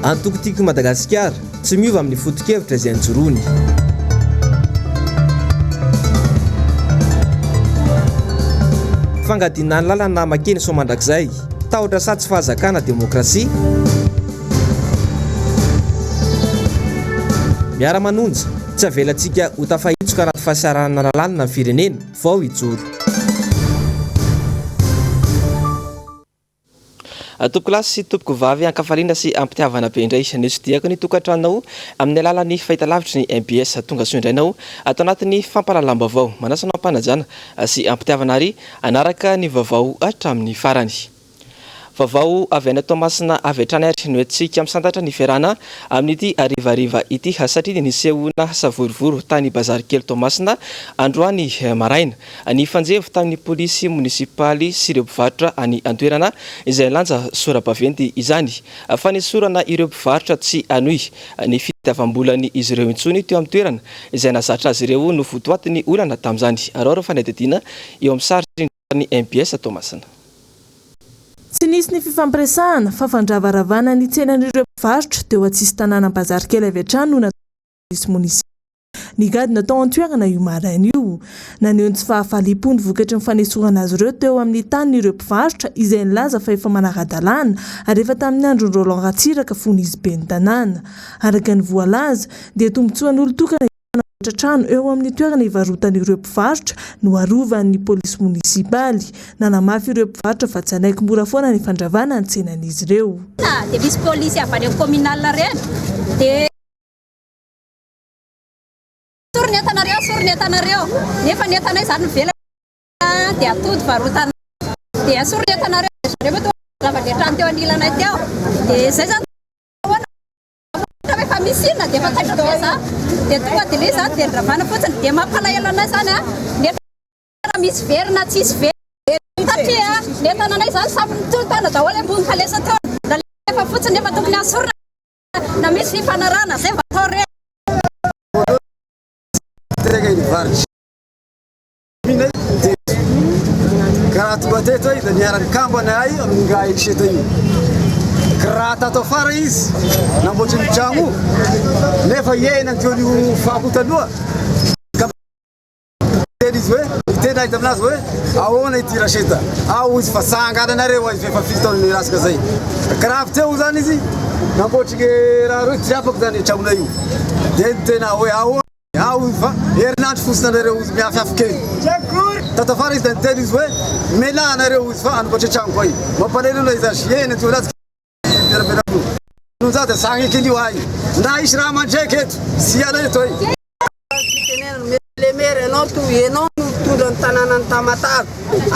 Antokotiko Madagasikara tsy miova amin'ny foto-kevitra izay anjorony. Fangadina ny lalana makeny somandrakizay tahotra satsy fahazakana demokrasia. Miara-manonja tsy avelantsika ho tafahitsoka anaty fahasarana lalàna ny firenena vao hijoro. Tompoko lasy sy tompoko vavy ankafaliana sy ampitiavana be indray nisodiako ny tokantranonao amin'ny alalan'ny fahitalavitry ny MBS tonga soa indrainao ato anatin'ny fampalalam-baovao manasanao ampanajana sy ampitiavana ary anaraka ny vaovao hatramin'ny farany. Vaovao avy any Tomasina avy hatrany ary no antsika misantatra ny fiarana amin'ity arivariva ity satria nisehona savorivory tany bazary kely Tomasina androany maraina. Ny fanjevo tamin'ny polisy munisipaly sy ireo mpivarotra any antoerana izay lanja sora-baventy izany. Fa ny sorana ireo mpivarotra tsy anoy ny fitiavam-bolany izy ireo intsony teo amin'ny toerana izay nazatra azy ireo no votoatiny olana tamin'izany. Arao fanadidina eo amin'ny sary ny MBS Tomasina. Tsy nisy ny fifampiresahana fa fandravaravana ny tsenan'ireo mpivarotra teo atsisy tanàna bazary kely avy hatrany no polisy munisipaly. Ny gady natao an-toerana io maraina io. Naneho ny tsy fahafaliam-pony vokatry ny fanesorana azy ireo teo amin'ny tanin'ireo mpivarotra izay nilaza fa efa manara-dalàna ary efa tamin'ny andron'ny Roland Ratsiraka fon'izy be ny tanàna. Araka ny voalaza dia tombotsoan'olo tokana trano eo amin'ny toerana ivarotan'ireo mpivarotra no arovan'ny polisy munisipaly. Nanamafy ireo mpivarotra fa tsy anaiky mora foana ny fandravana ny tsenan'izy ireo. Dia misy polisy avy any communal reny dia sorony atanareo nefa ny atanay izany mivelana dia atody varotana dia sorony atanareo zava-detrany teo anilanay teo dia zay zany efa misy inona dia efa taitra be za dia tonga dia le za dia ndravana fotsiny dia mampalahelo anay zany nefa misy verina tsy isy verina satria ny tananay zany samy tolotana daholo ambony kalesa teo efa fotsiny nefa tokony asorona na misy fifanarana zay vatao re karaha tonga teto da niarany kambana ay amin'nga iseto io karaha tatao fara izy namboatry ny tragno nefa iena tiony fahakotaloha izy hoe tena ahita aminazy hoe ahoana ity raseta ao izy fa sangananareo izy efa fitaony rasaka zay karaha avy teo zany izy namboatry raha roy driapako zany tragno io dia tena hoe ahoana ao izy fa herinandro fosina anareo izy miafiafy kely tata fara izy da niteny izy hoe mela anareo izy fa anamboatra tragno koa io mampalahelo izy azy ena teo lazy no za da sagny kely io ay na isy raha mandraiky eto sy ala eto ay lemer enao enao mitondra ny tanàna ny Tamatave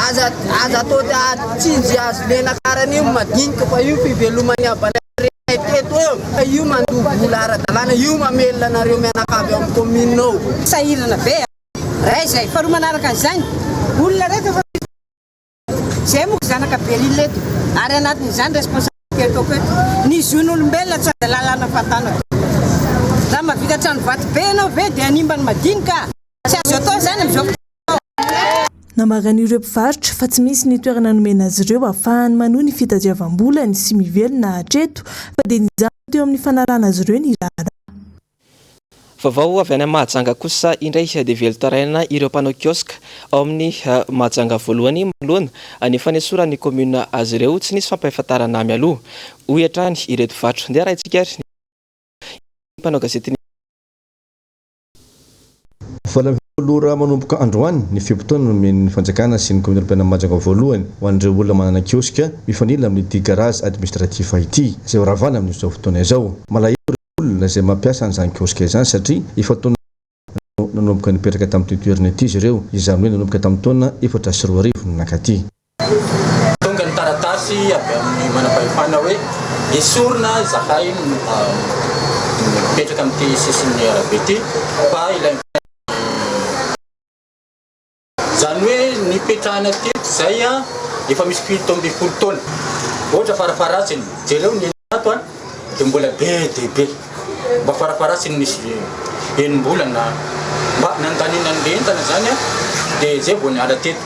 aza atao atsinjy azo lenakarany io madinika fa io fivelomany abanay teto eo io mandovo vola ara-dalàna io mamelona anareo mianakavy amin'ny commune-nao sahirana be ray zay faharoa manaraka an'izany olona rehetra fa zay moa zanaka Beril eto ary anatin'izany responsabilité ataoko eto ny zon'olombelona tsy aza lalàna fatanako raha mavita trano vaty be anao ve dia animbany madinika tsy azo atao zany amin'izao namaran'ireo mpivarotra fa tsy misy ny toerana nomena azy ireo ahafahany manohy ny fitadiavam-bolany sy mivelona hatreto fa dia nizano teo amin'ny fanarana azy ireo ny raharaha. Vaovao avy any Mahajanga kosa indray dia velotaraina ireo mpanao kioska ao amin'ny Mahajanga voalohany manoloana ny fanesorany commune azy ireo tsy nisy fampahafantarana mialoha hoy hatrany ireto mpivarotra dia raha itsika ary mpanao gazety lora manomboka androany ny fimpotona nomen'ny fanjakana sy ny commune européenne Mahajanga voalohany ho an'ireo olona manana kioska mifanila amin'ity garage administratif ity izay horavana amin'izao fotoana izao. Malahelo olona izay mampiasa an'izany kioska izany satria efa taona nanomboka nipetraka tamin'ity toerana ity izy ireo izany hoe nanomboka tamin'ny taona 2014 nakaty. Tonga ny taratasy avy amin'ny manam-pahefana hoe esorina zahay mipetraka amin'ity sisin'ny arabe ity fa ilay zany hoe nipetrahana ty zay efa misy fito amby folo taona ohatra farafaratsiny jereo ny ato dia mbola be dia be mba farafaratsiny misy enim-bolana mba nandanina ny entana zany dia zay vao niala teto.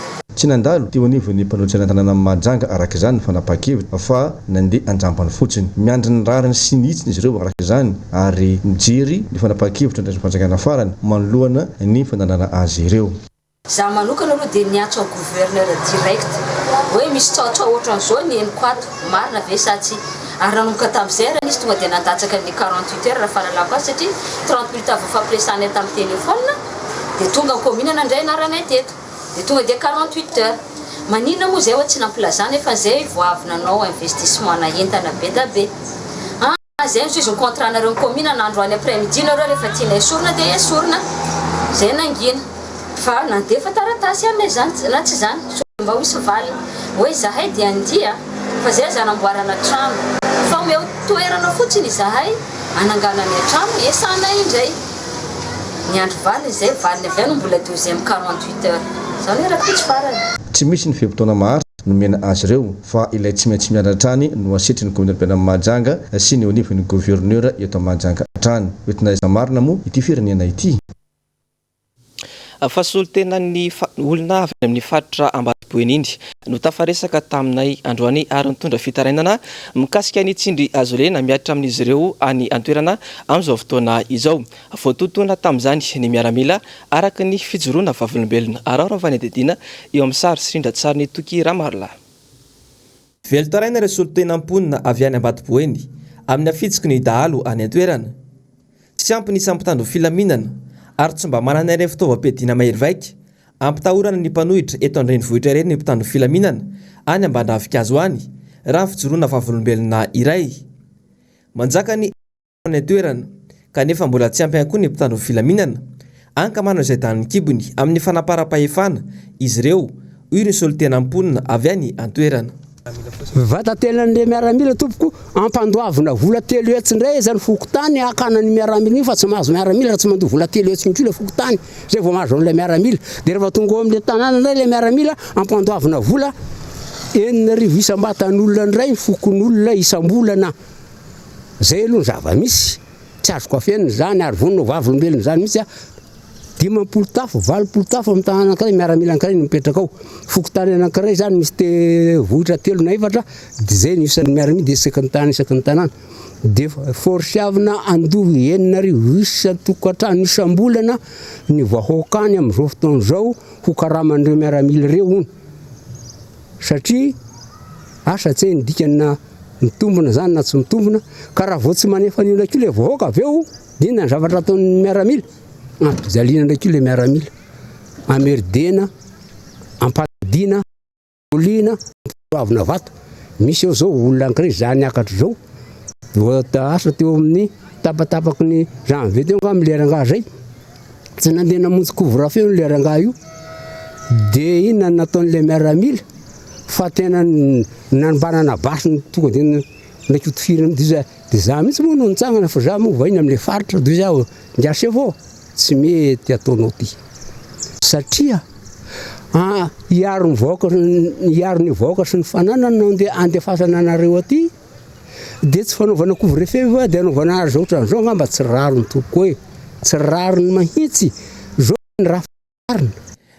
tsy nandalo teo anivon'ny mpanotrana tanàna Mahajanga araka izany fanapa-kevitra fa nandeha andrampany fotsiny miandry ny rariny sy nitsiny izy ireo araka izany ary mijery ny fanapa-kevitra ny fanjakana farany manoloana ny fananana azy ireo. Za manokana aloha dia niatso ao gouverneur direct hoe misy tsaotra ohatran'izao ny eniko ato marina ve sa tsy ary nanomboka tamin'izay raha nisy tonga dia nandatsaka ny 48 heures raha fahalalako azy satria 30 minutes avy fampiresanay tamin'ny téléphone dia tonga commune nandray anaranay teto dia tonga dia 48 heures maninona moa zay hoe tsy nampilazana efa zay vao avy nanao investissement na entana be da be zay nisizony contrat nareo commune nandro any après-midi nareo rehefa tiana esorina dia esorina zay nangina fa nandefa taratasy aminay zany na tsy zany mba hoisy valina hoe zahay dia andia fa zay zanamboarana trano fa omeo toerana fotsiny zahay ananganany trano esanay indray ny andro valiny zay valiny avy no mbola 2e 48 heures zany hoe rapitsy farany tsy misy ny fehim-potoana Martsa nomena azy ireo fa ilay tsy maintsy mianatra-trany no asitry ny kominam-pianana Mahajanga sy ny onivon'ny gouverneur eto Mahajanga trany oentina iza marina moa ity firenena ity. Fasolo tena ny olona avy amin'ny faritra Ambatoboenindry no tafaresaka taminay androany ary nitondra fitarainana mikasika ny tsindry azolena miatra amin'izy ireo any antoerana amin'izao fotoana izao. Voatotoana tamin'izany ny miaramila araka ny fijoroana vavolombelona araora vanededina eo amin'ny sary sy rindratsary ny Toky Ramarla. Velotaraina ireo solotena amponina avy any Ambatoboeny amin'ny afitsiko ny dahalo any antoerana. Tsy ampy ny sampitandro filaminana ary tsy mba manana ireny fitaovam-piadiana mahery vaika ampitahorana ny mpanohitra eto an-drenivohitra ireny ny mpitandro filaminana any Ambandafikhazo any raha fijoroana vavolombelona iray. Manjaka ny any antoerana kanefa mbola tsy ampy ihany koa ny mpitandro filaminana ankamanao izay daniny kibony amin'ny fanapara-pahefana izy ireo hoy ny solotena amponina avy any antoerana. Vatatenan'le miaramila tompoko ampandoavina vola 3 hetsy indray izany fokotany akana ny miaramila iny fa tsy mahazo miaramila raha tsy mandoa vola 3 hetsy mihitsy le fokotany zay vao mahazo an'le miaramila dia rehefa tonga amin'le tanàna indray le miaramila ampandoavina vola 9,000 isam-batan'olona indray fokon'olona isam-bolana zay aloha zava-misy tsy azoko afenina zany ary vonona vavolombelona zany mihitsy 50 tafo 40 tafo amin'ny tanàna anankiray miaramila anankiray no mipetraka ao fokotany anankiray zany misy vohitra 3 na 4 dia zay ny isan'ny miaramila dia isaky ny tanàna dia forsiavina andohy 9,000 isa-tokantrano isam-bolana ny vahoakany amin'izao fotoan'izao ho karaman'ireo miaramila ireo hono satria asa tsy ny dikana mitombona zany na tsy mitombona ka raha vao tsy manefa an'io ndraiky le vahoaka avy eo dia inona ny zavatra ataon'ny miaramila ampijaliana ndraiky le miaramila amerdena ampadiana olina avina vato misy eo zao olona ankiray zany akatra zao asa teo amin'ny tapatapaky ny janvier teo nga min'le rangahy zay tsy nandeha namonjy couvre-feu le rangahy io dia inona nataon'le miaramila fa tena nanimbanana basiny tonga dia ndraiky otifirana dia za mihitsy moa no nitsangana fa za moa vahiny amin'le faritra dia za ngiasy avao tsy mety ataonao ty satria hiaro ny vahoaka sy ny fananana no andefasana anareo aty dia tsy fanaovana couvre-feu fa dia anaovana azy ohatran'izao ngamba tsy rariny toko hoe tsy rariny mahitsy zao ny raha farina.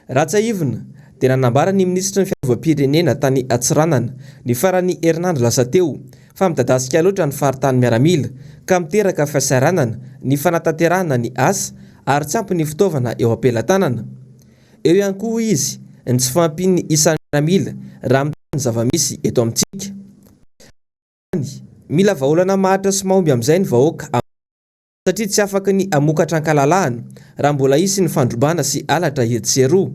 Ratsaivina dia nanambara ny minisitra ny fiarovam-pirenena tany Atsiranana ny farany herinandro lasa teo fa midadasika loatra ny faritany miaramila ka miteraka fiasaranana ny fanatanterahana ny asa ary tsy ampy ny fitaovana eo am-pelatanana. Eo ihany koa izy ny tsy fampiny isan'ny miaramila raha mitany zava-misy eto amintsika. Mila vahaolana mahatra sy mahomby amin'izay ny vahoaka satria tsy afaka ny amokatra ankalalahana raha mbola isy ny fandrobana sy alatra etsy roa.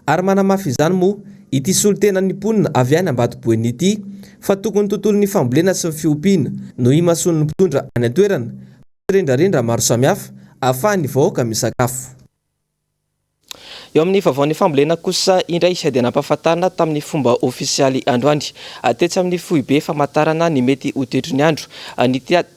Ary manamafy izany moa ity solotena ny mponina avy any Ambatoboeny ity fa tokony tontolo ny fambolena sy ny fiompiana no imason'ny mpitondra any antoerana rendrarendra maro samihafa ahafahan'ny vahoaka misakafo. Eo amin'ny vavaon'ny fambolena kosa indray dia nampahafantarana tamin'ny fomba ofisialy androany tetsy amin'ny foibe famantarana ny mety ho toetriny ny andro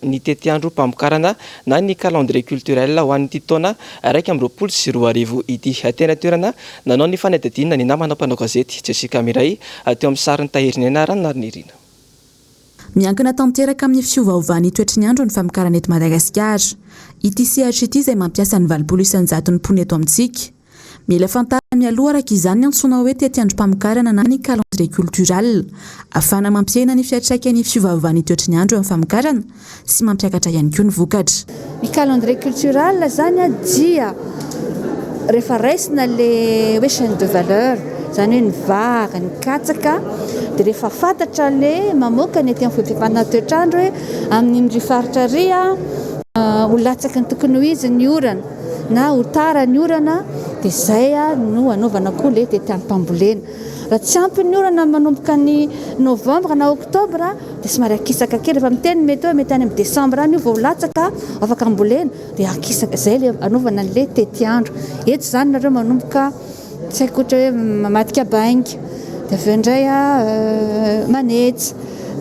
ny tety andro mpamokarana na ny calendrier culturel ho an'ity taona 2024 ity. Tena toerana nanao ny fanadidinana ny namana mpanao gazety Jessica Miray teo amin'ny sariny tahiriny anarana narinirina. Miankina tanteraka amin'ny fiovaovany toetry ny andro ny famokarana eto Madagasikara. Ity sehatra ity izay mampiasa ny 20,000 ny mponina eto amintsika. mila fantara mialoha araka izany antsoina hoe tety androm-pamokarana na ny calendrier culturel afana mampiena ny fiatraikany fiovaovany toetry ny andro amin'ny famokarana sy mampiakatra ihany koa ny vokatra. Ny calendrier culturel zany dia rehefa raisina le hoe chaîne de valeur zany hoe ny vary ny katsaka dia rehefa fantatra le mamoaka ny aty amin'ny fihefana toetrandro hoe amin'ny faritra ria ho latsaka ny tokony ho izy ny orana na ho tara ny orana dia izay no anaovana koa le tety androm-pambolena. Raha tsy ampy ny orana manomboka ny novambra na oktobra dia somary akisaka kely rehefa miteny mety hoe mety any amin'ny desambra any io vao latsaka afaka ambolena dia akisaka izay le anaovana le tety andro. Eto zany nareo manomboka tsy haiko ohatra hoe madika bainga dia aveo indray manetsy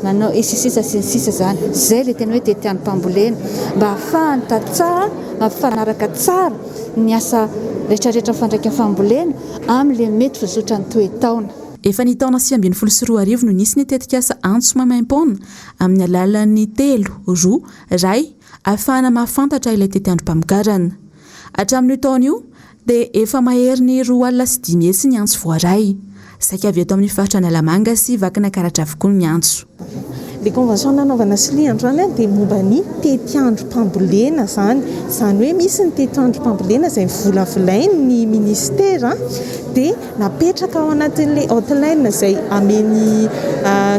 manao isisisa sy ny sisa zany izay le tena hoe tety androm-pambolena mba ahafahany tsara mahafanaraka tsara ny asa rehetrarehetra mifandraika fambolena amin'le mety vozotra ny toe-taona. Efa ny taona 2024 no nisy ny tetikasa antso mamaim-pona amin'ny alalan'ny 3, 2, 1 ahafahana mahafantatra ilay tety androm-pamokarana. Hatramin'io taona io dia efa mahery ny 2 alina sy 5 hetsy ny antso voaray. Saika avy eto amin'ny faritra Analamanga sy vakana karatra avokoa ny antso. Le convention nanaovana Sily androany dia momba ny tety androm-pambolena zany hoe misy ny tety androm-pambolena izay volavolainy ny ministera dia napetraka ao anatin'ilay hotline izay ameny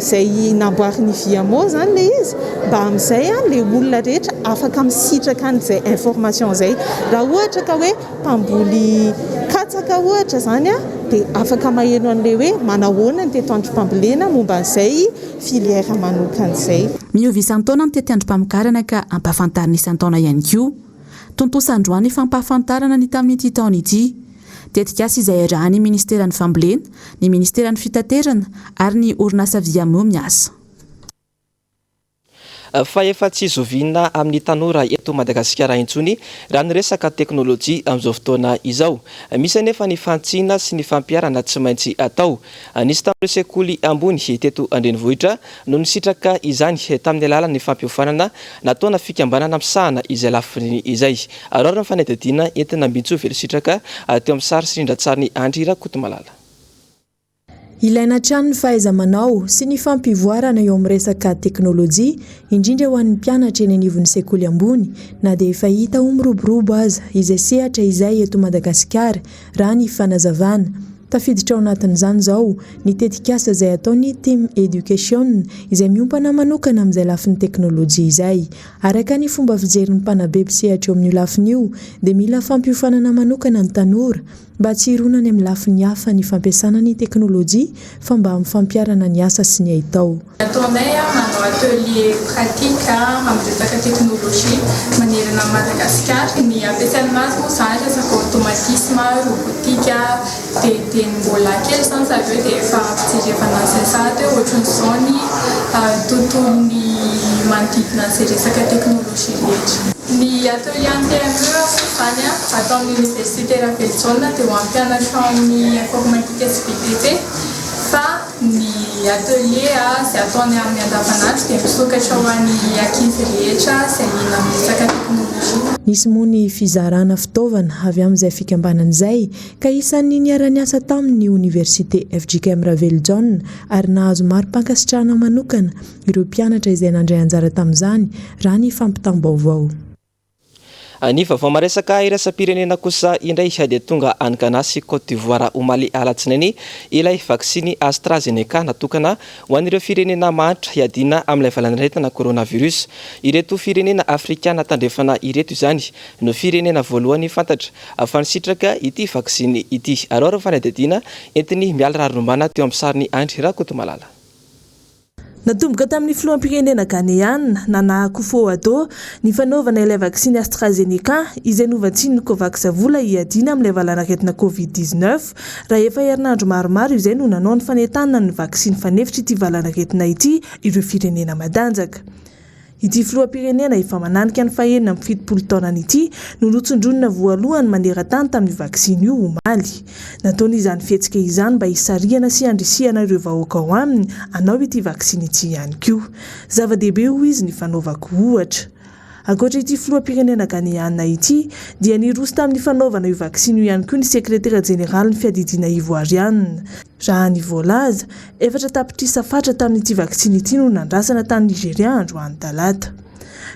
izay namboariny VMO zany le izy mba amin'izay le olona rehetra afaka misitraka an'izay information izay. Raha ohatra ka hoe mpamboly katsaka ohatra zany dia afaka maheno an'ilay hoe manahoana ny tety androm-pambolena momba an'izay filière manokana izay. Miovy isan-taona ny tety androm-pamokarana ka ampahafantarina isan-taona ihany koa. Tontosa androany efa ampahafantarana ny tamin'ity taona ity. Tetikasa izay arahan'ny ministeran'ny fambolena, ny ministeran'ny fitaterana ary ny orinasa VMO miasa. Fa efa tsy zoviana amin'ny tanora eto Madagasikara intsony raha ny resaka teknôlôjia amin'izao fotoana izao. Misy anefa ny fantsiana sy ny fampiarana tsy maintsy atao. Nisy tamin'ireo sekoly ambony teto Andrenivohitra no nisitraka izany tamin'ny alalan'ny fampiofanana nataona fikambanana misahana izay lafiny izay. Arora ny fanadihadiana entina mbintsy ho velositraka teo amin'ny sary sy rindran-tsariny Andry Rakotomalala. Ilaina trano ny fahaiza-manao sy ny fampivoarana eo amin'ny resaka teknôlôjia indrindra ho an'ny mpianatra eny anivon'ny sekoly ambony na dia efa hita ho miroborobo aza izay sehatra izay eto Madagasikara raha ny fanazavana. Tafiditra ao anatin'izany izao ny tetikasa izay ataony team education izay miompana manokana amin'izay lafin'ny teknôlôjia izay. Araka ny fomba fijerin'ny mpanabe sehatra eo amin'io lafiny io dia mila fampiofanana manokana ny tanora mba tsy hironany amin'ny lafiny hafa ny fampiasana ny teknôlôjia fa mba amin'ny fampiarana ny asa sy ny haitao. Ataonay manao atelier pratique amin'ny resaka teknôlôjia manerana Madagasikara. Ny ampiasaina azy moa zany resaka automatisme, robotika dia mbola kely zany zareo dia efa fijerevana izay sahady hoe ohatran'izao ny tontolony manodidina izay resaka teknôlôjia rehetra. Ny atelier anterne zany ataon'ny université Ravelzona dia ho ampianatra amin'ny informatique sy BTP fa ny atelier izay ataony amin'ny andavanandro dia misokatra ho an'ny ankizy rehetra izay liana amin'ny resaka teknôlôjia. Nisy moa ny fizarana fitaovana avy amin'izay fikambanana izay ka isan'ny niara-niasa tamin'ny université FJKM Ravelzona ary nahazo mari-pankasitrahana manokana ireo mpianatra izay nandray anjara tamin'izany raha ny fampitam-baovao. Ny vaovao maresaka iraisam-pirenena kosa indray dia tonga any Ghana sy Côte d'Ivoire omaly alatsinainy ilay vaksiny AstraZeneca natokana ho an'ireo firenena mahantra hiadina amin'ilay valan'aretina coronavirus. Ireto firenena afrikana tandrefana ireto izany no firenena voalohany fantatra fa nisitraka ity vaksiny ity. Arora fanadihadiana entiny miala rarombana teo amin'ny sariny Andry Rakotomalala. Natomboka tamin'ny filoham-pirenena Ghanéana Nana Akufo-Addo ny fanaovana ilay vaksiny AstraZeneca izay novatsiny ny Covax vola hiadina amin'ilay valan'aretina Covid-19 raha efa herinandro maromaro izay no nanao ny fanentanana ny vaksiny fanefitra ity valan'aretina ity ireo firenena matanjaka. Ity filoham-pirenena efa mananika ny fahenina amin'ny 70 taonany ity no notsondronina voalohany maneran-tany tamin'ny vaksiny io omaly. Nataony izany fihetsika izany mba hisarihana sy handrisihana ireo vahoaka ao aminy hanao ity vaksiny ity ihany koa. Zava-dehibe hoy izy ny fanaovako ohatra. Ankoatra ity filoham-pirenena Ghaniana ity dia niroso tamin'ny fanaovana io vaksiny io ihany koa ny sekretera jeneraly ny fiadidiana ivoiriana. Raha ny voalaza, efatra tapitrisa fatra tamin'ity vaksiny ity no nandrasana tany Nigeria androany talata.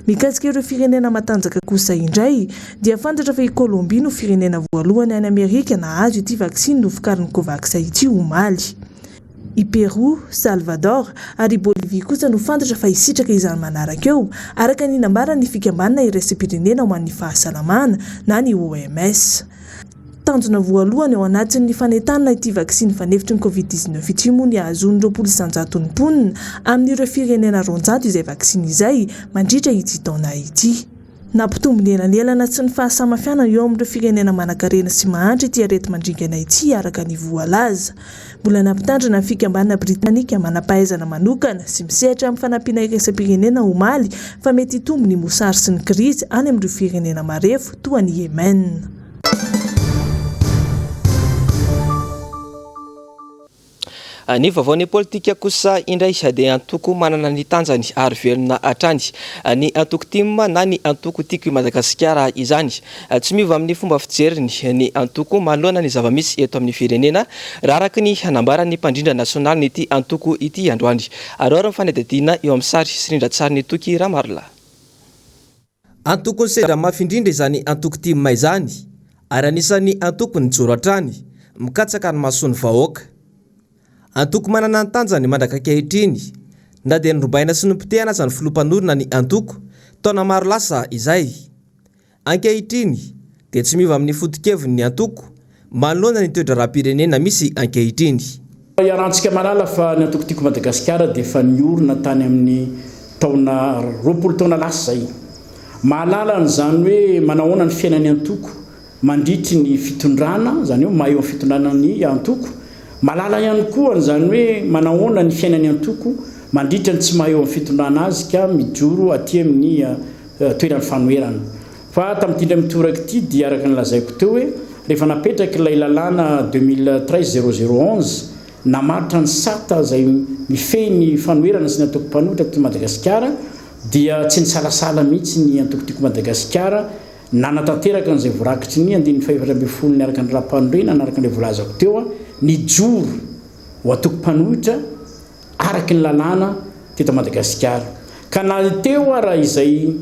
Mikasika ireo firenena matanjaka kosa indray dia fantatra fa i Colombie no firenena voalohany any Amerika nahazo ity vaksiny novokarin'ny Covax ity omaly. I Peru, Salvador ary Bolivia kosa no fantatra fa hisitraka izany manaraka eo araka ny nambarany fikambanana iraisam-pirenena ho an'ny fahasalamana na ny OMS. Tanjona voalohany ao anatin'ny fanentanana ity vaksiny fanefitry ny Covid-19 ity moa ny ahazon'ny 200 mponina amin'ireo firenena 200 izay vaksiny izay mandritra ity taona ity. Nampitombo ny elanelana sy ny fahasamafiana eo amin'ireo firenena manan-karena sy mahantra ity arety mandringana ity araka ny voalaza. Mbola nampitandrina ny fikambanana Britanika manampahaizana manokana sy misehatra amin'ny fanampiana iraisam-pirenena omaly fa mety hitombo ny mosary sy ny krizy any amin'ireo firenena marefo toa ny Yemen. Ny vaovaon'ny politika kosa indray dia antoko manana ny tanjany ary velona hatrany. Ny antoko timma na ny antoko tiako i Madagasikara izany. Tsy miova amin'ny fomba fijeriny ny antoko manoloana ny zava-misy eto amin'ny firenena raha araka ny hanambarany mpandrindra nasionaly n'ity antoko ity androany. Ary mifanadihadiana eo amin'ny sary sy rindran-tsary ny toky Ramarla. Antoko ny sedra mafindrindra izany antoko timma izany ary anisan'ny antoko ny joro hatrany mikatsaka ny masony vahoaka. Antoko manana ny tanjany mandrakakehitiny na dia nyrobaina sy nympitehana aza ny filompanorina ny antoko taona maro lasa izay. Ankehitiny dia tsy miova amin'ny foto-keviny ny antoko manoloana ny toedra raha-pirenena misy ankehitiny. Iarahantsika malala fa ny antoko tiako Madagasikara dia efa niorina tany amin'ny taona 20 taona lasa zay. Mahalala n'izany hoe manahoana ny fiainan'ny antoko mandritry ny fitondrana, zany hoe maha eo amin'ny fitondrana ny antoko. Malala ihany koa n'izany hoe manahoana ny fiainan'ny antoko mandritra ny tsy maha eo amin'ny fitondrana azy ka mijoro aty amin'ny toeran'ny fanoherana. Fa tamin'ity indray mitoraka ity dia araka ny lazaiko teo hoe rehefa napetraka ilay lalàna 2013-0011 namaritra ny sata izay mifehy ny fanoherana sy ny antoko mpanohitra to Madagasikara dia tsy nisalasala mihitsy ny antoko tiako Madagasikara nanatanteraka n'izay voarakitry ny 1440 ny araka ny raha-panorenana araka ny volazako teo ny joro ho antoko mpanohitra araka ny lalàna teto Madagasikara. Ka na teo raha izay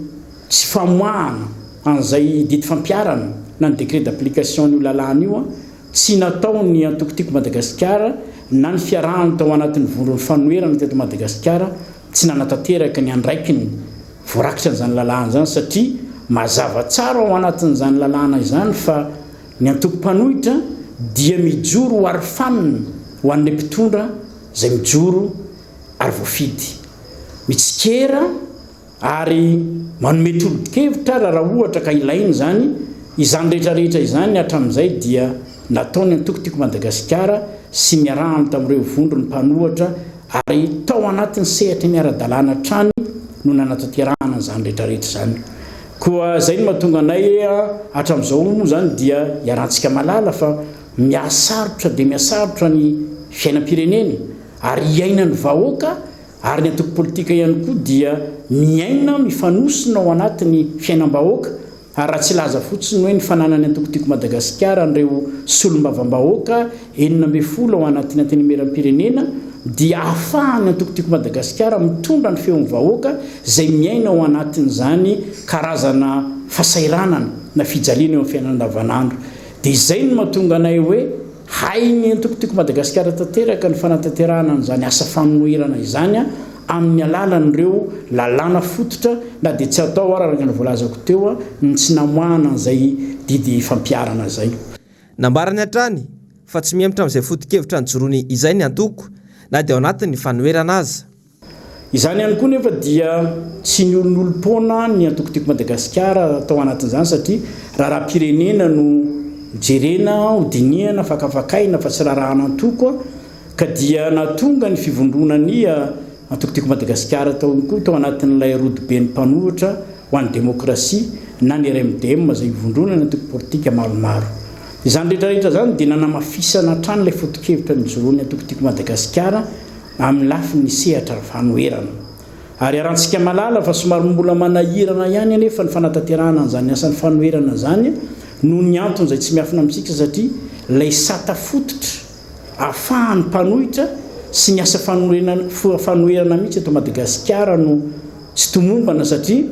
tsy famoahana an'izay didy fampiarana na ny décret d'application n'io lalàna io tsy natao ny antoko tiako Madagasikara na ny fiarahany tao anatin'ny vondron'ny fanoherana teto Madagasikara tsy nanatanteraka ny andraikiny voarakitra n'izany lalàna zany satria mazava tsara ao anatin'izany lalàna izany fa ny antoko mpanohitra dia mijoro ho arifanina ho an'ilay mpitondra izay mijoro ary voafidy mitsikera ary manome tolo-kevitra raha ohatra ka ilainy zany izany rehetrarehetra izany hatramin'izay dia nataony antoko tiako Madagasikara sy miarahany tamin'ireo vondro ny mpanohatra ary tao anatin'ny sehatra miara-dalàna trany no nanatanterahana izany rehetrarehetra zany. Koa zay no mahatonga anay hatramin'izao moa zany dia iarahantsika malala fa miasarotra dia miasarotra ny fiainam-pirenena ary iaina ny vahoaka ary ny antoko politika ihany koa dia miaina mifanosina ao anatin'ny fiainam-bahoaka ary raha tsy laza fotsiny hoe ny fananany antoko tiako Madagasikara an'ireo solombavam-bahoaka 40 ao anatin'ny antenimieram-pirenena dia ahafahany antoko tiako Madagasikara mitondra ny feon'ny vahoaka izay miaina ao anatin'izany karazana fasairanana na fijaliana eo amin'ny fiainana andavanandro. Dia izay no mahatonga anay hoe hainy antoko tiako Madagasikara tanteraka ny fanatanterahana an'izany asa fanoherana izany amin'ny alalan'ireo lalàna fototra na dia tsy atao araka ny voalazako teo ny tsy namoahana an'izay didy fampiarana izay. Nambarany hatrany fa tsy miemitra amin'izay foto-kevitra ny jorony izay ny antoko na dia ao anatin'ny fanoherana aza. Izany ihany koa nefa dia tsy ny olon'olom-poana ny antoko tiako Madagasikara tao anatin'izany satria raha-pirenena no jerena hodinihana fakafakaina fa tsy raharahana antoko ka dia natonga ny fivondronany antoko tiako Madagasikara tao anatin'ilay rodibe ny mpanohitra ho an'ny demokrasia na ny RMDM izay hivondronana antoko politika maromaro. Izany rehetrarehetra zany dia nanamafisana hatrany ilay foto-kevitra ny jorony antoko tiako Madagasikara amin'ny lafiny sehatra fanoherana. ary arantsika malala fa somary mbola manahirana ihany anefa ny fanatanterahana zany asan'ny fanoherana zany no ny antony zay tsy miafina amintsika satria lay sata fototra ahafahany mpanohitra sy ny asa fanoherana mihitsy eto Madagasikara no tsy tomombana satria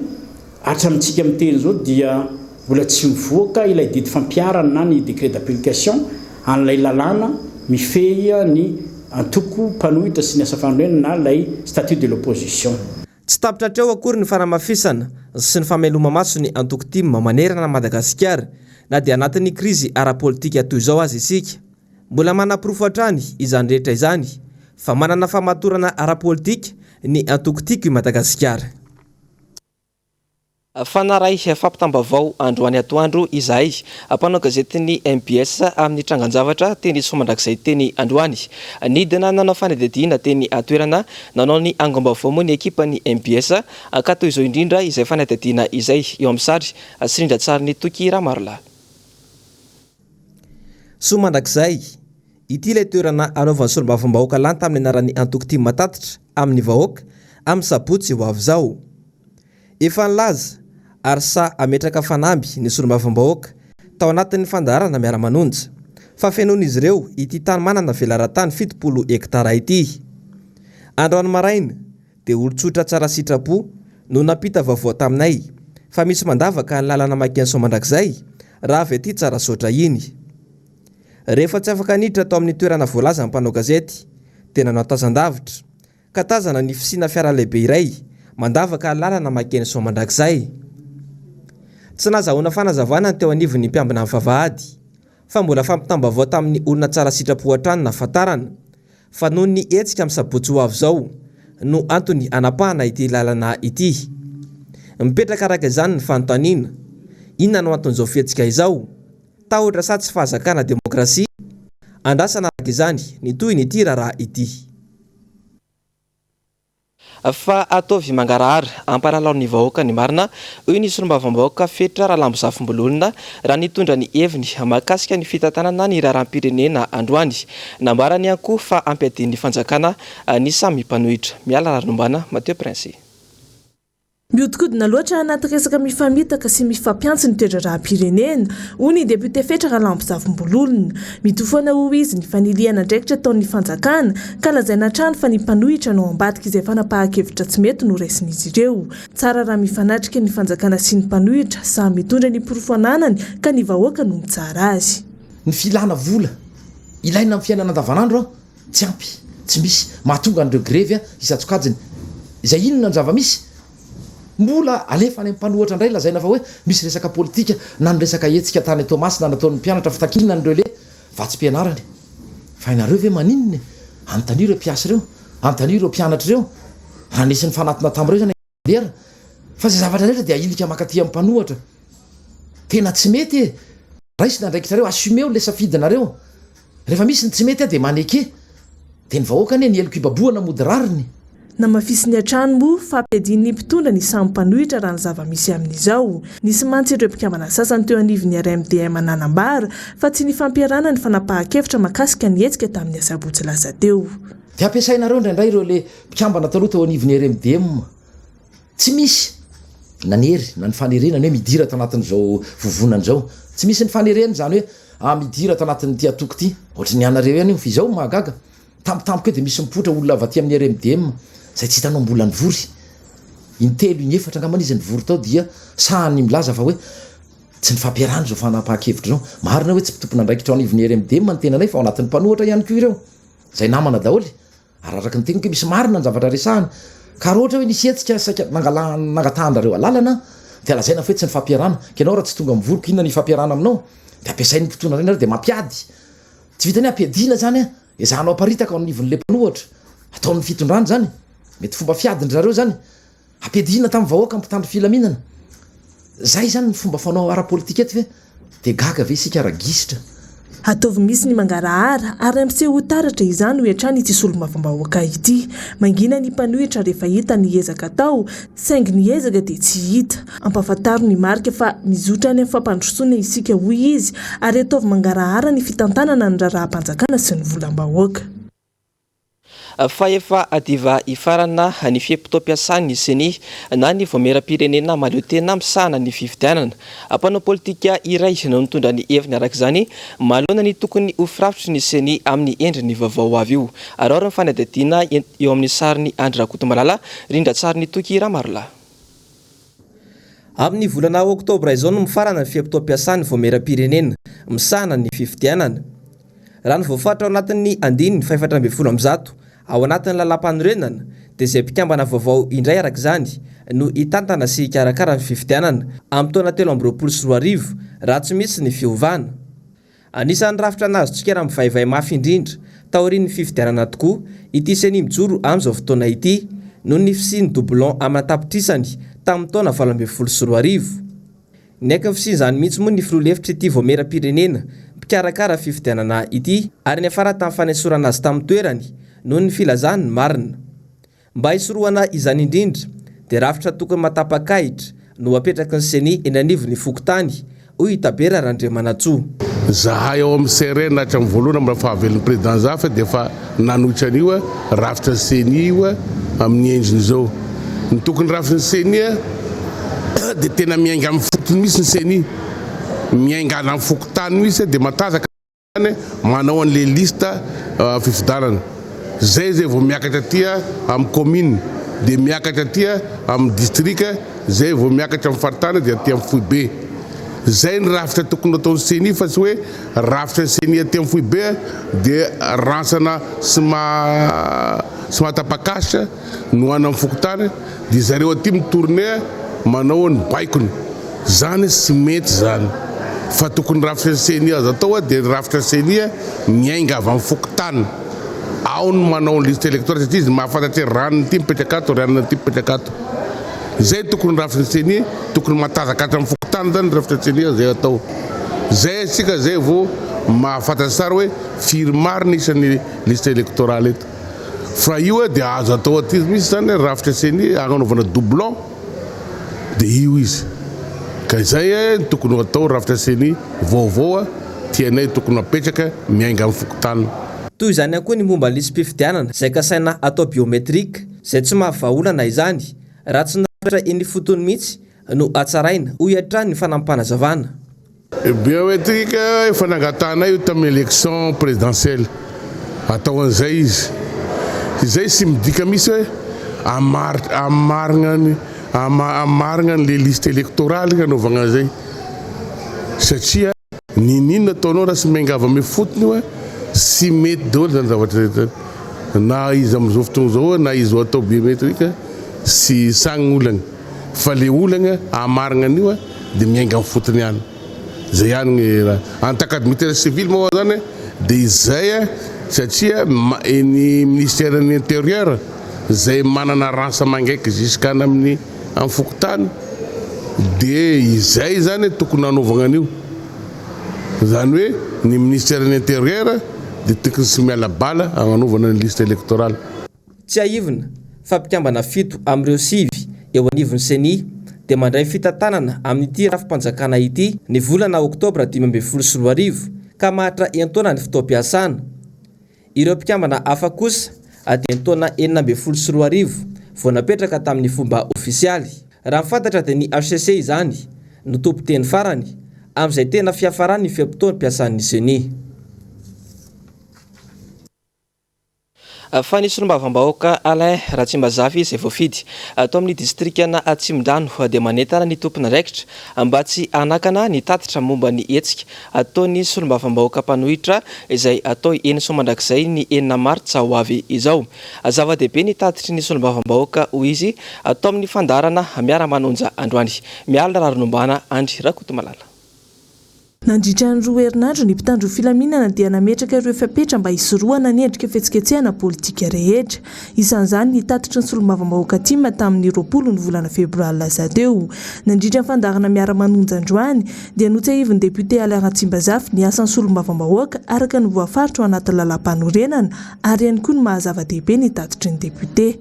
hatramintsika miteny zao dia mbola tsy mivoaka ilay didy fampiarana na ny décret d'application an'ilay lalàna mifehy ny antoko mpanohitra sy ny asa fanoherana na lay statut de l'opposition. Tsy tapitra hatreo akory ny faramafisana sy ny fameloma maso ny antoko timma manerana Madagasikara na dia anatin'ny krizy ara-politika toy izao azy isika. Mbola manapirofo hatrany izany rehetra izany fa manana famatorana ara-politika ny antoko tiako i Madagasikara. Fanaray fampitambavao androany atoandro izahay mpanao gazetiny MBS amin'ny tranganjavatra teny somandrakizay teny androany nidina nanao fanadidina teny atoerana nanao ny angom-baovao moa ny ekipany MBS ka toy izao indrindra izay fanadidina izay eo amin'ny sary sirindra tsara ny toky Ramarla. Somandrakizay ity ilay toerana anaovan'ny solombavambahoaka lanta amin'ny anarany antoko tia matatitra amin'ny vahoaka amin'ny sabotsy ho avy zao. Efa nilaza ary sa ametraka fanamby ny solombavambahoaka tao anatin'ny fandarana miara-manonja fa fenoan'izy ireo ity tany manana velaran-tany 70 hektara ity. Androany maraina dia olon-tsotra tsara sitrapo no napita vaovao taminay fa misy mandavaka ny lalana makian'ny Somandrakizay raha avy aty tsara sotra iny. Rehefa tsy afaka niditra tao amin'ny toerana voalaza mpanao gazety tena natazan-davitra ka tazana ny fisina fiara lehibe iray mandavaka lalana makian'ny Somandrakizay. Tsy nazahoana fanazavana teo anivon'ny mpiambina amin'ny vavahady fa mbola fampitambavao tamin'ny olona tsara sitrapo hatrany nafatarana fa noho ny hetsika amin'ny sabotsy ho avy zao no antony anapahana ity lalana ity. Mipetraka araka izany ny fanontaniana, inona no anton'izao fihetsika izao? Tahotra sa tsy fahazakana demokrasia? Andrasana araka izany ny toy ny ity raharaha ity. Fa ataovy mangarahara ampalalao ny vahoaka ny marina io ny solombavambahoaka fetra raha lambosafimbololona raha nitondra ny heviny mahakasika ny fitantanana ny raharam-pirenena androany nambarany ankoho fa ampiadin'ny fanjakana ny samy mpanohitra. Miala rarombana Mateo Prince. Miodikodina loatra anaty resaka mifamitaka sy mifampiantso ny toetra raharam-pirenena hoy ny député fetra raha lambosafimbololona. Mitofoana ho izy ny faniliana andraikitra taon'ny fanjakana ka lazaina hatrany fa ny mpanohitra no ambadika izay fanapahan-kevitra tsy mety no raisin'izy ireo. Tsara raha mifanatrika ny fanjakana sy ny mpanohitra samy mitondra ny porofananany ka ny vahoaka no mitsara azy. Ny filana vola ilaina amin'ny fiainana andavanandro tsy ampy, tsy misy mahatonga an'ireo grevy isatsokajiny izay inona ny zava-misy mbola alefa any mpanohatra indray lazaina fa hoe misy resaka politika na ny resaka hetsika tany Thomas na nataon'ny mpianatra fitakina n'ireo le vatsym-pianarany fa inareo ve maninona anontany ireo mpiasa ireo, anontany ireo mpianatra ireo anisan'ny fanatona tamin'ireo zany lera fa zay zavatra rehetra dia ilika makaty amin'ny mpanohatra tena tsy mety raisina ndraikitrareo asumeo le safidinareo rehefa misy ny tsy mety dia maneke dia ny vahoaka anie ny eloko ibaboana mody rariny. Na mafisiny hatrany moa fampiadian'ny mpitondra ny samy mpanohitra raha ny zava-misy amin'izao. Nisy mantsy ireo mpikambana sasany teo anivon'ny RMDM nanambara fa tsy ny fampiarana ny fanapahan-kevitra mahakasika ny hetsika tamin'ny asabotsy lasa teo. Dia ampiasainareo indraindray ireo le mpikambana taloha teo anivon'ny RMDM tsy misy na ny hery na ny fanerena ny hoe midira tao anatin'izao vovonan'izao tsy misy ny fanerena zany hoe midira tao anatin'ny ty atoko ty ohatry ny anareo ihany fa izao mahagaga tampotampoka eo dia misy mipotra olona avy aty amin'ny RMDM zay tsy hitanao mbola ny vory intelo inefatra angambany izy ny vory tao dia sahany milaza fa hoe tsy ny fampiarana zao fanapahan-kevitra zao marina hoe tsy mpitompona andraikitra ao anivon'ny RMDM ny tenanay fa ao anatin'ny mpanohatra ihany koa ireo zay namana daholo ary araka ny teniko misy marina ny zavatra resahana ka ohatra hoe nisy hetsika saika nangatahandrareo alalana dia lazaina fa hoe tsy ny fampiarana kenao raha tsy tonga mivoriko inona ny fampiarana aminao dia ampiasain'ny mpitondra reny dia mampiady tsy vitany ampiadiana zany ezahanao aparitaka ao anivon'le mpanohatra ataon'ny fitondrana zany mety fomba fiadiny zareo zany ampiadiana tamin'ny vahoaka mpitandro filaminana zay zany ny fomba fanao ara-politika eto ve dia gaga ve isika ragisitra. Ataovy misy ny mangarahara ary ampiseho taratra izany ho hatrany ity solombavambahoaka ity. Mangina ny mpanohitra rehefa hita ny ezaka tao saingy ny ezaka dia tsy hita. Ampafantaro ny marika fa mizotra any amin'ny fampandrosoana isika hoy izy ary ataovy mangarahara ny fitantanana ny raharaham-panjakana sy ny volam-bahoaka. fa efa adiva ifarana ny fiepitoam-piasany seny na ny voameram-pirenena maleo tena misahana ny fifidianana. Mpanao politika iray no nitondra ny heviny araka izany malona ny tokony ho firafitry ny seny amin'ny endriny vaovao avy io. Ary ny fanadihadiana eo amin'ny sariny Andry Rakotomalala rindra tsary ny toky Ramarola. Amin'ny volana oktobra izao no mifarana ny fiepitoam-piasany voameram-pirenena misahana ny fifidianana. Raha ny voafaritra ao anatin'ny andininy 720 ao anatin'ny lalam-panorenana dia izay mpikambana vaovao indray araka izany no hitantana sy hikarakara ny fifidianana amin'ny taona 2024 raha tsy misy ny fiovana. Anisan'ny rafitra nazontsika raha mivaivay mafy indrindra taorian'ny fifidianana tokoa ity seny mijoro amin'izao fotoana ity noho ny fisiany doublon amin'ny tapitrisany tamin'ny taona 2024. Ny aiky ny fisian'izany mihitsy moa ny filoha-hevitra ity voameram-pirenena mpikarakara fifidianana ity ary ny afara tamin'ny fanesorana azy tamin'ny toerany noho ny filazany marina. Mba hisorohana izany indrindra dia rafitra tokony matapakahitra no apetraky ny seny eny anivon'ny fokontany hoy Tabera Randriamanatsoa. Zahay ao amin'ny CRN hatramin'ny voalohany amin'ny fahavelon'ny président Zafa dia efa nanoitra an'io rafitra seny io amin'ny endriny izao. Ny tokony rafitra ny seny dia tena miainga amin'ny fotony misy ny seny miaingana amin'ny fokontany misy dia matazaka manao an'le lista fifidianana. Zay vao miakatra aty amin'ny commune dia miakatra aty amin'ny district, zay vao miakatra amin'ny faritany dia aty amin'ny Foibe. Zay ny rafitra tokony ataon'ny seny fa tsy hoe rafitra ny seny aty amin'ny Foibe dia ransana sy matapakasitra no any amin'ny fokontany dia zareo aty mitourné manao ny baikony. Zany sy mety zany fa tokony rafitra ny seny azo atao dia rafitra ny seny miainga avy amin'ny fokontany. Ao no manao ny liste électorale satria izy mahafantatra hoe ranony ity mipetraka ato, ranony ity mipetraka ato. Zay tokony rafitra ny seny tokony matazaka ato amin'ny fokontany zany rafitra ny seny zay atao. Zay sika zay vao mahafantatra tsara hoe firy marina isan'ny liste électorale eto. Fa io dia azo atao aty misy zany rafitra seny agnanovana doublon dia io izy. Ka izay tokony atao rafitra seny vaovao tianay tokony apetraka miainga amin'ny fokontany. Toy izany koa ny momba lisy mpifidianana izay kasaina atao biometrika izay tsy mahavaolana izany raha tsy naratra eny fotony mihitsy no atsaraina hoy hatrany ny fanampanazavana. Biometrika efa nangatanay io tamin'ny élection présidentielle atao an'izay izy. Izay sy midika misy hoe amarina le liste électorale anaovana zay satria ninona ataonao raha sy miaingava amin'ny fotony hoe sy mety daholo zany zavatra rehetra na izy amin'izao fotoana izao na izy atao biometrika sy sagn'ny olana fa le olana amarina an'io dia miainga amin'ny fotony ihany. Zay ihany ny raha antakadimitaire civil moa zany dia izay satria ny ministère de l'intérieur zay manana ransa mangaiky juskany amin'ny fokontany dia izay zany tokony hanaovana an'io. Zany hoe ny ministère de l'intérieur dia tokony sy miala bala hanaovana ny liste électorale. Tsy aivina fa mpikambana fito amin'ireo sivy eo anivon'ny seny dia mandray fitantanana amin'ity rafim-panjakana ity ny volana oktobra 2024 ka mahatra entaona ny fotoam-piasana. Ireo mpikambana hafa kosa dia entaona 2024 vao napetraka tamin'ny fomba ofisialy. Raha mifantatra dia ny HCC izany no tompo-teny farany amin'izay tena fiafarany ny fiampitoam-piasan'ny seny. Fa ny solombavam-bahoaka Alain Ratsimbazafy izay voafidy atao amin'ny distrikana Atsimondrano dia manentana ny tompona raikitra mba tsy hanakana ny tatitra momba ny hetsika ataon'ny solombavam-bahoaka mpanohitra izay atao eny Somandrakizay ny enina Martsa ho avy izao. Zava-dehibe ny tatitry ny solombavam-bahoaka hoy izy atao amin'ny fandarana miara-manonja androany. Miala raronombana Andry Rakotomalala. Nandritra ny 2 herinandro ny mpitandro filaminana dia nametraka ireo fepetra mba hisorohana ny endrika fihetsiketsehana politika rehetra. Isan'izany ny tatitry ny solombavam-bahoaka Tima tamin'ny 20 ny volana febroary lasa teo. Nandritra ny fandarana miara-manonja androany dia notsahivin'ny député Alain Ratsimbazafy ny asan'ny solombavam-bahoaka araka ny voafaritra ao anaty lalam-panorenana ary ihany koa ny mahazava-dehibe ny tatitry ny député.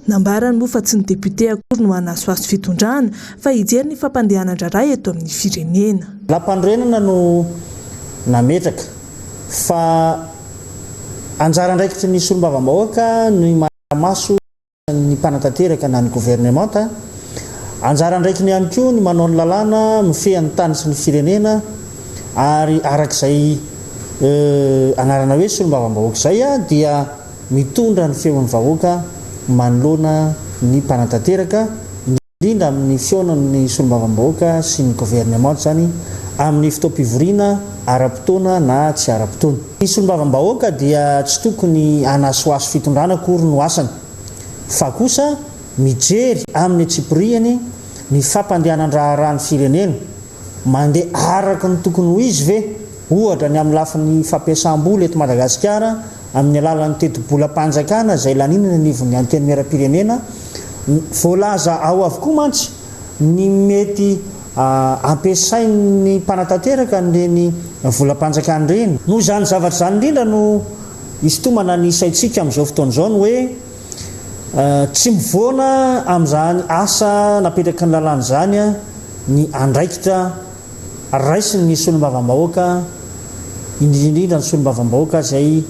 Nambarany moa fa tsy ny député akory no hanasoaso fitondrana fa hijery ny fampandehanan-draray eto amin'ny firenena. Lampanorenana no nametraka fa anjara ndraikitry ny solombavam-bahoaka ny maramaso ny mpanatanteraka na ny gouvernemanta. Anjara ndraiky ny ihany koa ny manao ny lalàna mifehan'ny tany sy ny firenena ary arak'izay anarana hoe solombavam-bahoaka zay dia mitondra ny feon'ny vahoaka manoloana ny mpanatanteraka indrindra amin'ny fionan'ny solombavam-bahoaka sy ny gouvernement zany amin'ny fotoam-pivoriana ara-potoana na tsy ara-potoana. Ny solombavam-bahoaka dia tsy tokony anasoaso fitondrana akory no asany fa kosa mijery amin'ny atsipiriany ny fampandehanan-draharahany firenena mandeha araka ny tokony ho izy ve, ohatra ny amin'ny lafin'ny fampiasam-bola eto Madagasikara amin'ny alalan'ny teti-bolam-panjakana izay laninana nivon'ny anteny miaram-pirenena voalaza ao avokoa mantsy ny mety ampiasain'ny mpanatanteraka nireny volam-panjakana ireny. No zany zavatra zany indrindra no isotomana ny saitsika amin'izao fotoana izao ny hoe tsy mivoana amin'izany asa napetraka ny lalàna zany ny andraikitra raisin'ny solombavam-bahoaka indrindrindra ny solombavam-bahoaka izay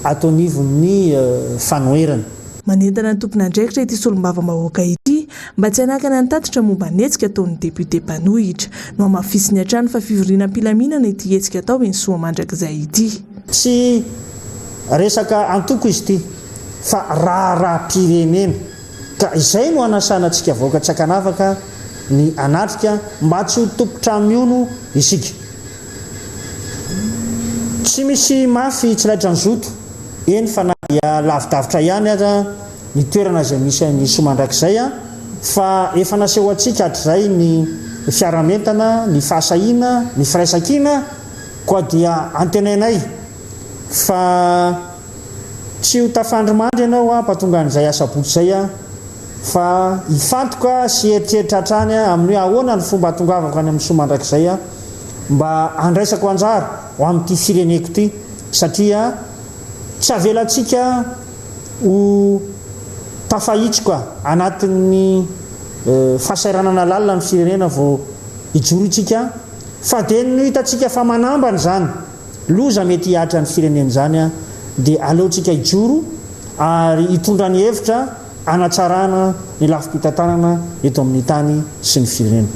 ataonivon'ny fanoherana. Manentana ny tompona andraikitra ity solombavam-bahoaka ity mba tsy hanakana ny tatitra momba ny hetsika ataon'ny député mpanohitra no hamafisiny hatrany fa fivoriana-pilaminana ity hetsika atao ny soa mandrakizay ity. Tsy resaka antoko izy ity fa raharaham-pirenena ka izay no anasana antsika vahoaka tsy hakanavaka ny anatrika mba tsy ho tompontramiono isika. Tsy misy mafy tsy laitra ny zoto eny fa na dia lavidavitra ihany aza ny toerana izay misy ny soa mandrakizay fa efa naseho antsika hatrizay ny fiaramentana, ny fahasahiana, ny firaisan-kina koa dia antenainay fa tsy ho tafandrimandry ianao ampatonga an'izay asabotsy zay fa hifantoka sy eritreritra hatrany amin'ny hoe ahoana ny fomba hatongavako any amin'ny soa mandrakizay mba andraisako anjara ho amin'ity fireneko ity satria tsy avelantsika ho tafahitsika anatin'ny fahasairanana lalina ny firenena vao hijoro itsika fa dia no hitantsika fa manambany zany loza mety hiatra ny firenena zany dia aleontsika hijoro ary hitondra ny hevitra anatsarana ny lafim-pitantanana eto amin'ny tany sy ny firenena.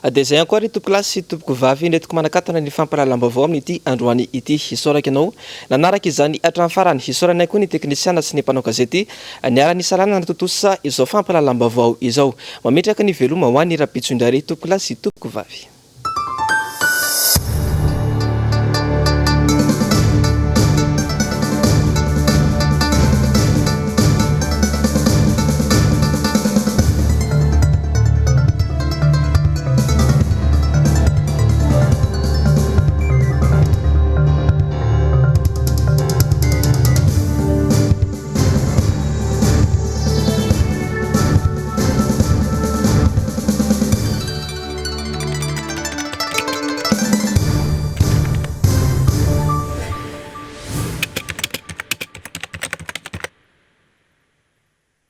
Dia zay ankory tompoko lasy sy tompoko vavy netiko manakatana ny fampalalam-baovao amin'ity androany ity hisoraka ianao nanaraka izany hatramin'ny farany hisoranay koa ny teknisiana sy ny mpanao gazety niara-ny salana ny totosa izao fampalalam-baovao izao mametraka ny veloma ho an'ny rapitson-drary tompoko lasy sy tompoko vavy.